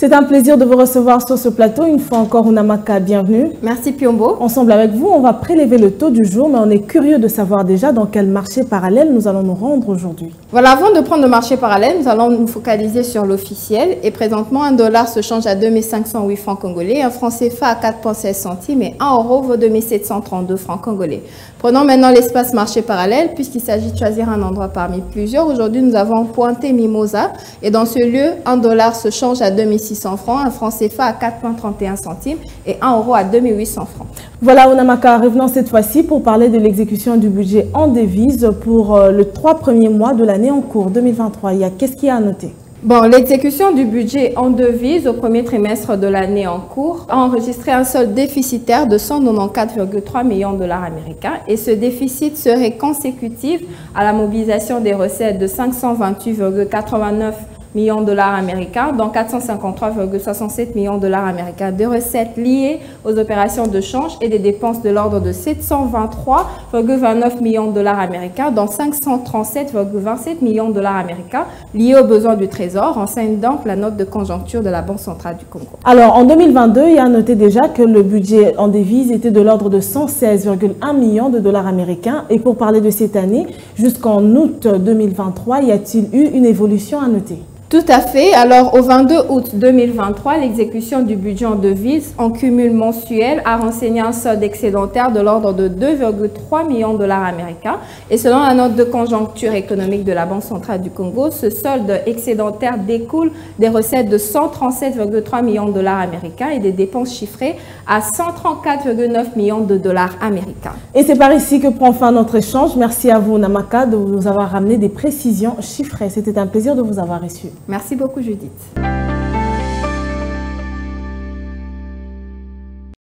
C'est un plaisir de vous recevoir sur ce plateau. Une fois encore, Unamaka, bienvenue. Merci Piombo. Ensemble avec vous, on va prélever le taux du jour, mais on est curieux de savoir déjà dans quel marché parallèle nous allons nous rendre aujourd'hui. Voilà, avant de prendre le marché parallèle, nous allons nous focaliser sur l'officiel. Et présentement, un dollar se change à 2508 francs congolais, un franc CFA à 4,16 centimes et un euro vaut 2732 francs congolais. Prenons maintenant l'espace marché parallèle, puisqu'il s'agit de choisir un endroit parmi plusieurs. Aujourd'hui, nous avons pointé Mimosa. Et dans ce lieu, un dollar se change à 2600 francs, un franc CFA à 4,31 centimes et un euro à 2800 francs. Voilà, Unamaka, revenons cette fois-ci pour parler de l'exécution du budget en devise pour les 3 premiers mois de l'année en cours 2023. Qu'est-ce qu'il y a à noter? Bon, l'exécution du budget en devise au premier trimestre de l'année en cours a enregistré un solde déficitaire de 194,3 millions de dollars américains et ce déficit serait consécutif à la mobilisation des recettes de 528,89 millions de dollars américains, dont 453,67 millions de dollars américains de recettes liées aux opérations de change et des dépenses de l'ordre de 723,29 millions de dollars américains, dont 537,27 millions de dollars américains liés aux besoins du Trésor, renseigne donc la note de conjoncture de la Banque centrale du Congo. Alors, en 2022, il y a noté déjà que le budget en devise était de l'ordre de 116,1 millions de dollars américains. Et pour parler de cette année, jusqu'en août 2023, y a-t-il eu une évolution à noter? Tout à fait. Alors, au 22 août 2023, l'exécution du budget en devise en cumul mensuel a renseigné un solde excédentaire de l'ordre de 2,3 millions de dollars américains. Et selon la note de conjoncture économique de la Banque centrale du Congo, ce solde excédentaire découle des recettes de 137,3 millions de dollars américains et des dépenses chiffrées à 134,9 millions de dollars américains. Et c'est par ici que prend fin notre échange. Merci à vous, Namaka, de nous avoir ramené des précisions chiffrées. C'était un plaisir de vous avoir reçu. Merci beaucoup, Judith.